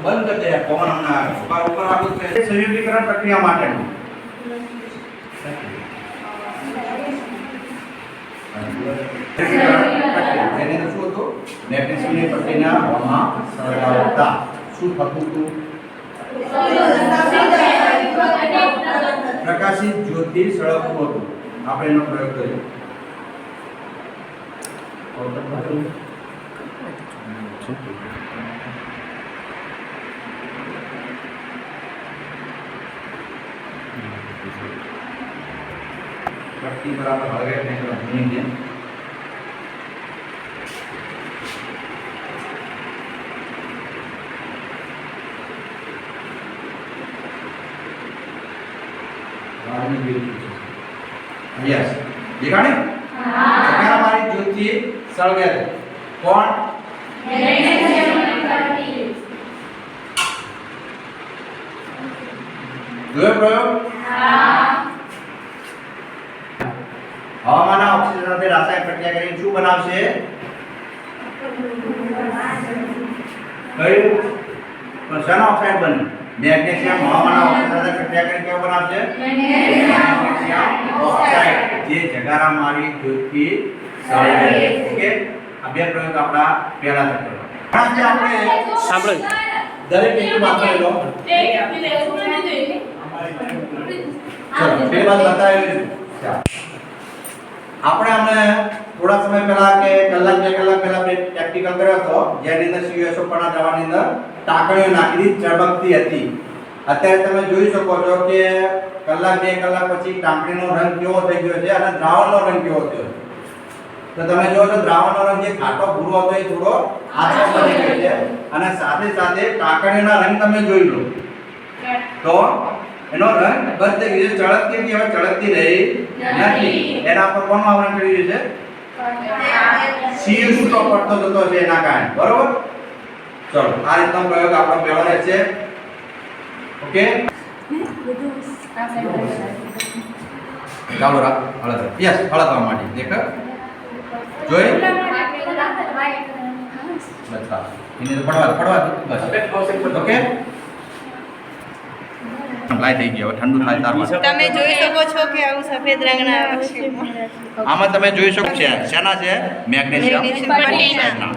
બંધ કરી દે પવન હમણાં ઉપર આગળ સંયોગીકરણ પ્રક્રિયા માટેનું એની અંદર શું હતું મેગ્નેશિયમની પટ્ટીના હવામાં સળગાવતા શું થતું હતું પ્રકાશિત જ્યોતિ સળગતું હતું આપણે એનો પ્રયોગ કર્યો પટ્ટી બરાબર હળવે નહીં તો ભૂલી ગયા यस देखा नहीं हाँ हमारी ज्योति सड़ गए थे कौन जो प्रयोग हवामाना ऑक्सीजन સાથે રાસાયણિક પ્રક્રિયા કરીને શું બનાવશે કયું શેનો ઓક્સાઇડ બને મેગ્નેશિયમ હવામાના ઓક્સીજન સાથે પ્રક્રિયા કરીને કેવો બનાવશે મેગ્નેશિયમ ઓક્સાઇડ જે જગારા મારી જ્યોતિ સળગે ઓકે આ બે પ્રયોગ આપણા પહેલા થયો આજે આપણે સાંભળો દરેક એક વાત કરી લો ચલો બે વાત બતાવી આપણે અમને થોડા સમય પહેલા કે કલાક બે કલાક પહેલા પ્રેક્ટિકલ કર્યો હતો જેની અંદર સીએસઓ પણ દવાની અંદર ટાંકણીઓ નાખી ચળબકતી હતી અત્યારે તમે જોઈ શકો છો કે કલાક બે કલાક પછી ટાંકણીનો રંગ કેવો થઈ ગયો છે અને દ્રાવણનો રંગ કેવો થયો છે તો તમે જોશો દ્રાવણનો રંગ જે ઘાટો ભૂરો હતો એ થોડો આછો બની ગયો છે અને સાથે સાથે ટાંકણીના રંગ તમે જોઈ લો તો એનો રંગ બંધ થઈ ગયો છે ચળકતી હવે ચળકતી રહી નથી એના પર કોનું આવરણ કર્યું છે સીએસ તો પડતો જતો છે એના કારણે બરોબર ચલો આ રીતનો પ્રયોગ આપણો પહેલો રહેશે ઓકે ચાલો રાખ હળદ યસ હળદ આવવા માટે દેખ જોઈ બસ એને પડવા બસ ઓકે લાઈ થઈ ગયો ઠંડુ થાય તારમાં તમે જોઈ શકો છો કે આવું સફેદ રંગના આમાં તમે જોઈ શકો છો શેના છે મેગ્નેશિયમ ઓક્સાઇડના